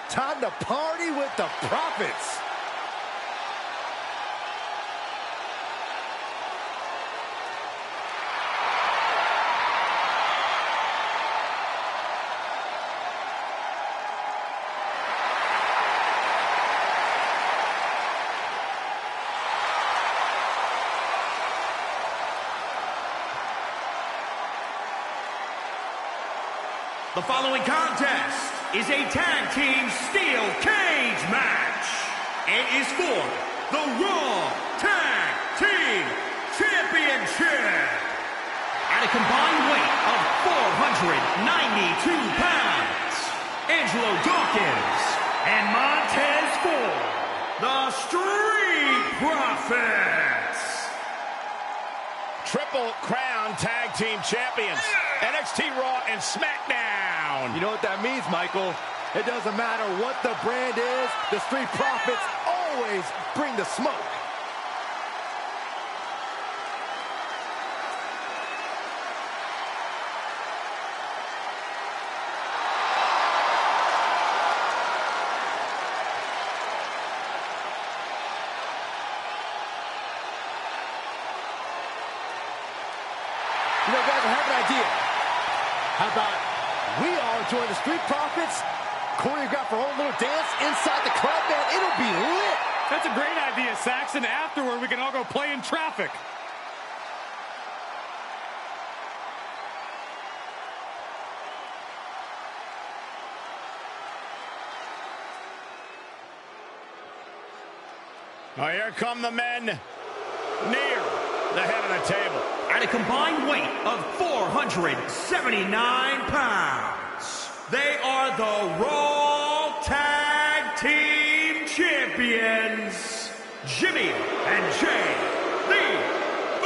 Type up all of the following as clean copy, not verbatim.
Time to party with the Profits. The following contest is a tag team steel cage match and is for the Raw Tag Team Championship. At a combined weight of 492 pounds, Angelo Dawkins and Montez Ford, the Street Profits. Triple Crown Tag Team Champions, NXT Raw and SmackDown. You know what that means, Michael? It doesn't matter what the brand is, the Street Profits always bring the smoke. You know, guys, I have an idea. How about we all join the Street Profits, choreograph our own little dance inside the club, man? It'll be lit. That's a great idea, Saxon. Afterward, we can all go play in traffic. Oh, here come the men near the head of the table. At a combined weight of 479 pounds, they are the Raw Tag Team Champions, Jimmy and Jay, the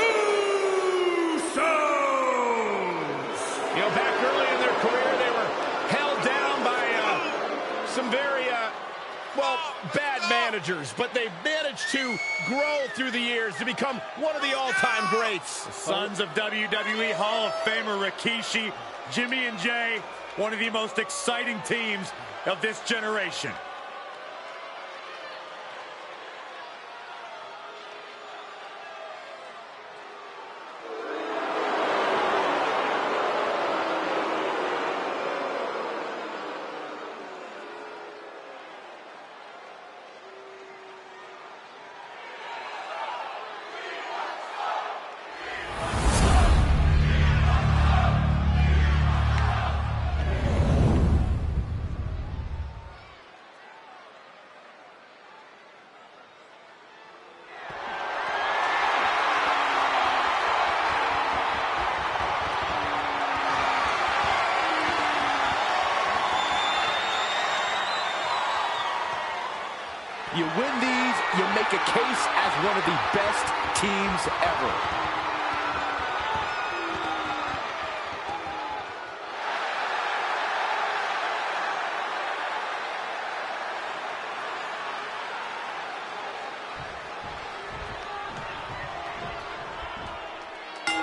Usos. You know, back early in their career, they were held down by some very, bad managers, but they've managed to grow through the years to become one of the all-time greats. The sons of WWE Hall of Famer Rikishi, Jimmy and Jay, one of the most exciting teams of this generation. You win these, you make a case as one of the best teams ever.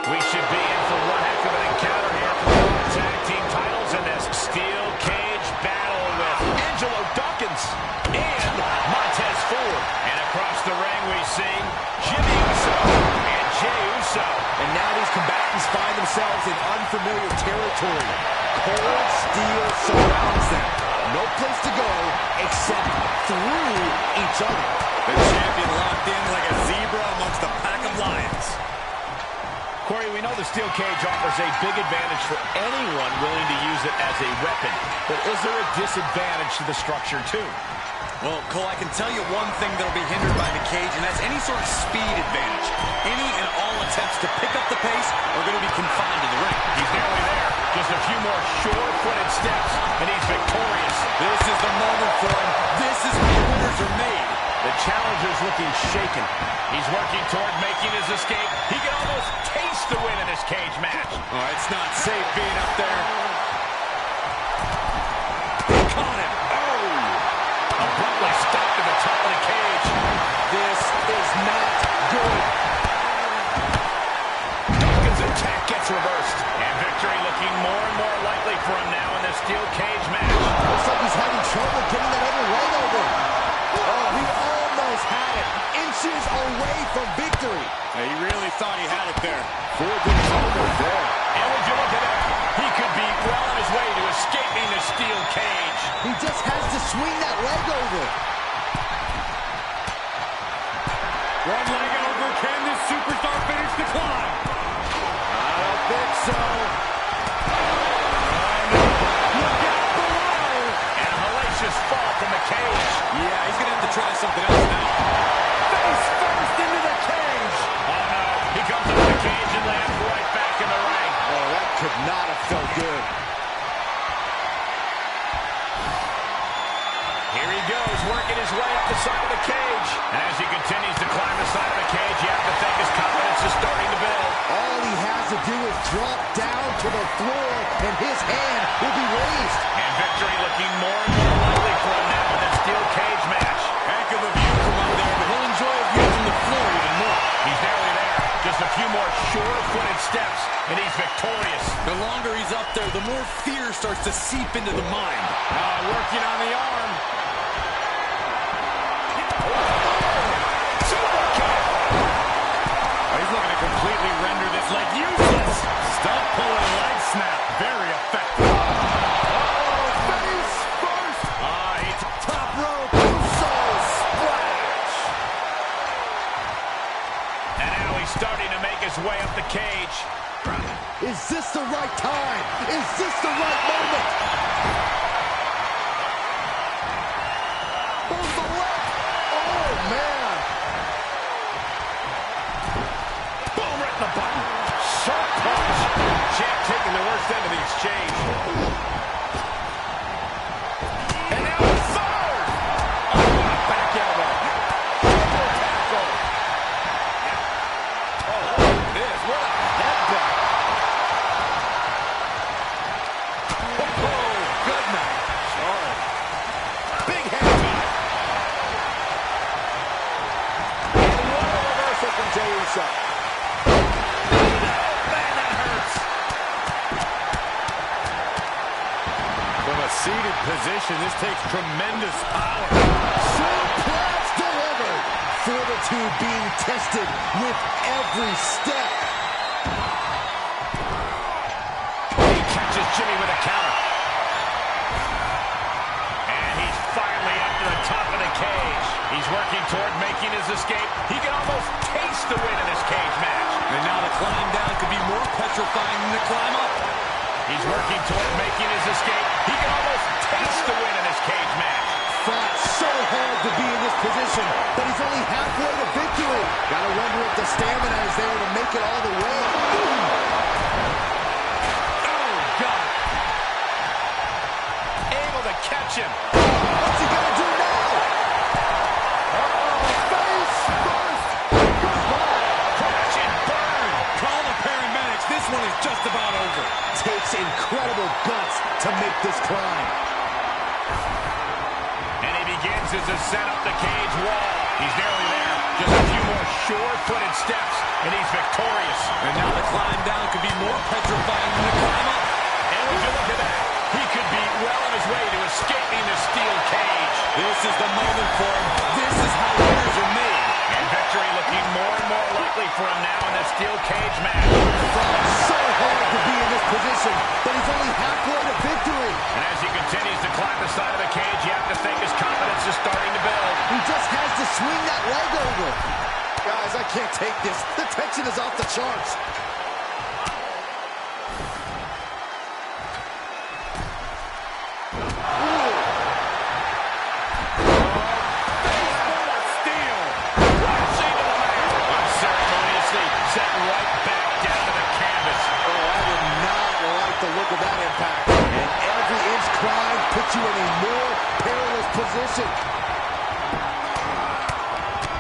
We should be in for one heck of an encounter here for the tag team titles in this steel cage battle with Angelo Dawkins and Montez Ford. And across the ring we see Jimmy Uso and Jey Uso. And now these combatants find themselves in unfamiliar territory. Cold steel surrounds them. No place to go except through each other. The champion locked in like a zebra amongst a pack of lions. Corey, we know the steel cage offers a big advantage for anyone willing to use it as a weapon. But is there a disadvantage to the structure, too? Well, Cole, I can tell you one thing that'll be hindered by the cage, and that's any sort of speed advantage. Any and all attempts to pick up the pace are going to be confined to the ring. He's nearly there. Just a few more sure-footed steps, and he's victorious. This is the moment for him. This is where winners are made. The challenger's looking shaken. He's working toward making his escape. He can almost taste the win in this cage match. Oh, it's not safe being up there. Caught him. Oh! Abruptly stopped at the top of the cage. This is not good. Dawkins' attack gets reversed. And victory looking more and more likely for him now in this steel cage match. Looks like he's having trouble getting that other He just has to swing that leg over. One leg over. Can this superstar finish the climb? I don't think so. Look out below. And a hellacious fall from the cage. Yeah, he's going to have to try something else now. Face first into the cage. Oh, no. He comes out of the cage and lands right back in the ring. Oh, that could not have felt good. Here he goes, working his way up the side of the cage. And as he continues to climb the side of the cage, you have to think his confidence is starting to build. All he has to do is drop down to the floor, and his hand will be raised. And victory looking more and more likely for him now in this steel cage match. Heck of a view from up there, but he'll enjoy a view from the floor even more. He's nearly there. Just a few more sure-footed steps, and he's victorious. The longer he's up there, the more fear starts to seep into the mind. Working on the arm. He's looking to completely render this leg useless. Stump pulling leg snap. Very effective. Face first. He's Top rope. Usos splash. And now he's starting to make his way up the cage. Is this the right time? Is this the right moment? Boom, the left. Oh, man. Boom, right in the button. Sharp punch. Champ taking the worst end of the exchange. And now the third. Oh, what a back elbow. Triple tackle. Oh, look at this. What a headbutt. Oh, good night. Sorry. Big headbutt. And what a reversal from Jey Uso. From a seated position, this takes tremendous power. Suplex delivered. Fortitude being tested with every step. He catches Jimmy with a counter. And he's finally up to the top of the cage. He's working toward making his escape. He can almost taste the win in this cage match. And now the climb down could be more petrifying than the climb up. He's working toward making his escape. He can almost taste the win in this cage match. Fought so hard to be in this position, but he's only halfway to victory. Gotta wonder if the stamina is there to make it all the way. Oh, God. Able to catch him. What's he gonna do now? Face first. Goodbye. Crash and burn. Call the paramedics. This one is just about over. Takes incredible guts to make this climb. And he begins his ascent up the cage wall. He's nearly there. Just a few more sure-footed steps, and he's victorious. And now the climb down could be more petrifying than the climb up. And would you look at that? He could be well on his way to escaping the steel cage. This is the moment for him. This is how winners are made. And victory looking more and more likely for him now in this steel cage match. Fought so hard to be in this position, but he's only halfway to victory. And as he continues to climb the side of the cage, you have to think his confidence is starting to build. He just has to swing that leg over. Guys, I can't take this. The tension is off the charts. Set right back down to the canvas. Oh, I did not like the look of that impact. And every inch climb puts you in a more perilous position.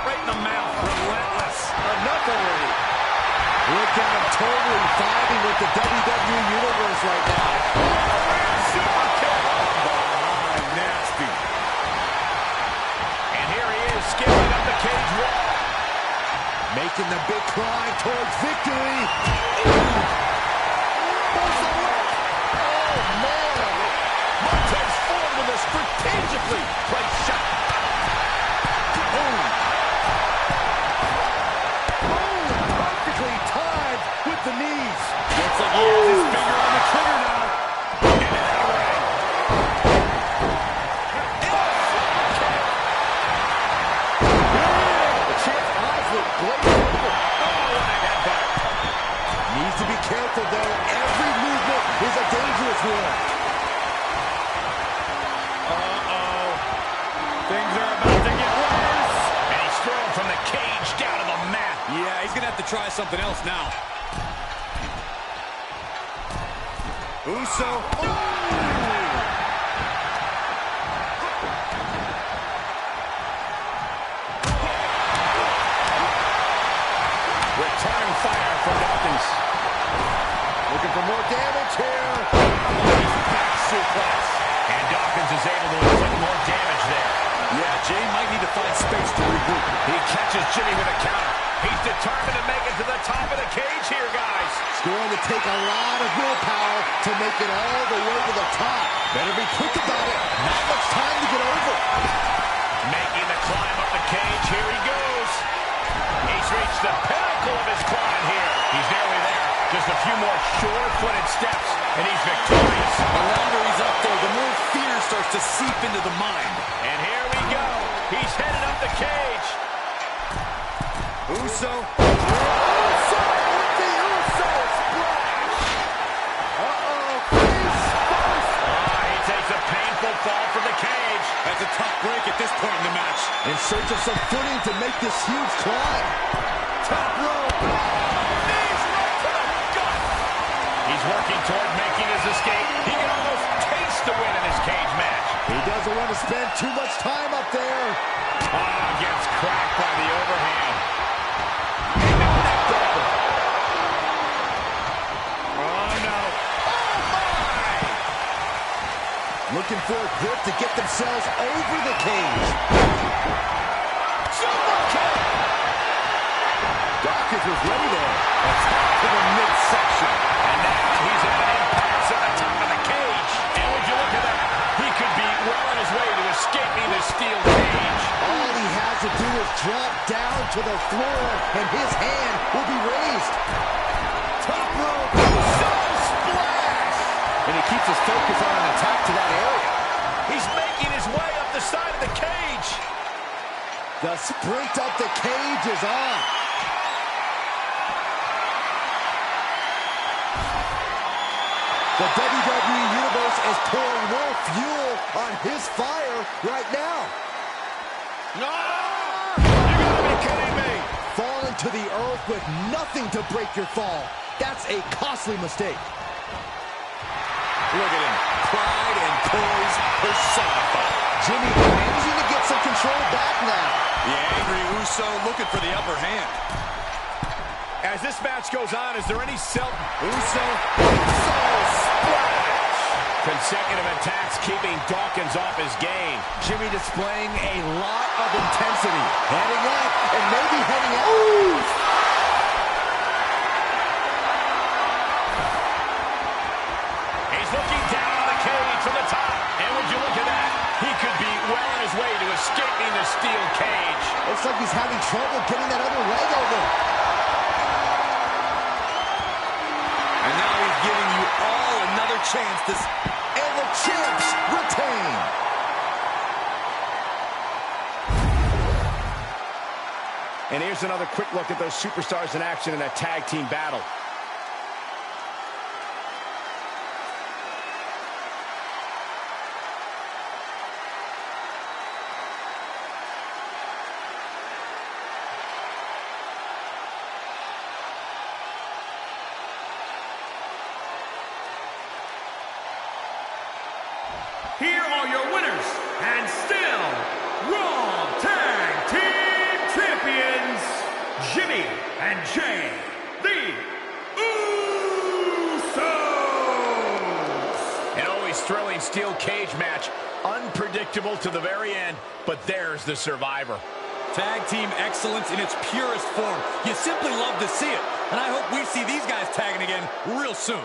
Right in the mouth, relentless. Enough already. Look at him totally vibing with the WWE Universe right now. Super kick. Nasty. And here he is, skipping up the cage wall. Making the big climb towards victory. Oh, man. Montez Ford with a strategically placed shot. Boom. Boom. Perfectly timed with the knees. Looks like he has his finger on the trigger now. Into that ring. Things are about to get worse. And he's thrown from the cage down to the mat. Yeah, he's going to have to try something else now. Uso. Return fire from Dawkins. Looking for more damage here. Back suplex. And Dawkins is able to inflict more damage there. Yeah, Jay might need to find space to regroup. He catches Jimmy with a counter. He's determined to make it to the top of the cage here, guys. It's going to take a lot of willpower to make it all the way to the top. Better be quick about it. Not much time to get over. Making the climb up the cage. Here he goes. He's reached the pinnacle of his climb here. He's nearly there. Just a few more sure-footed steps, and he's victorious. The longer he's up there, the more fear starts to seep into the mind. And here we go. He's headed up the cage. Uso. Uso with the Uso splash. Face first. He takes a painful fall from the cage. That's a tough break at this point in the match. In search of some footing to make this huge climb. Top rope. Knees right to the gut. He's working toward making his escape. He can almost taste the win in this cage match. He doesn't want to spend too much time up there. Gets cracked by the overhand. Looking for a grip to get themselves over the cage. Dawkins was ready there. Attack to the midsection. And now he's at an impasse at the top of the cage. And would you look at that? He could be well on his way to escaping the steel cage. All he has to do is drop down to the floor, and his hand will be raised. Top rope. Splash! And he keeps his focus on an attack to that area. He's making his way up the side of the cage. The sprint up the cage is on. The WWE Universe is pouring more fuel on his fire right now. No! You gotta be kidding me! Falling to the earth with nothing to break your fall. That's a costly mistake. Look at him. Pride and poise personified. Jimmy managing to get some control back now. The angry Uso looking for the upper hand. As this match goes on, is there any Uso splash. Consecutive attacks keeping Dawkins off his game. Jimmy displaying a lot of intensity. Heading up and maybe heading out. Ooh. He's looking down on the cage from the top. And would you look at that? He could be well on his way to escaping the steel cage. Looks like he's having trouble getting that other leg over. And now he's giving you all another chance to... And the champs retain. And here's another quick look at those superstars in action in a tag team battle. Here are your winners, and still Raw Tag Team Champions, Jimmy and Jay, the Usos. An always thrilling steel cage match, unpredictable to the very end, but there's the survivor. Tag team excellence in its purest form. You simply love to see it. And I hope we see these guys tagging again real soon.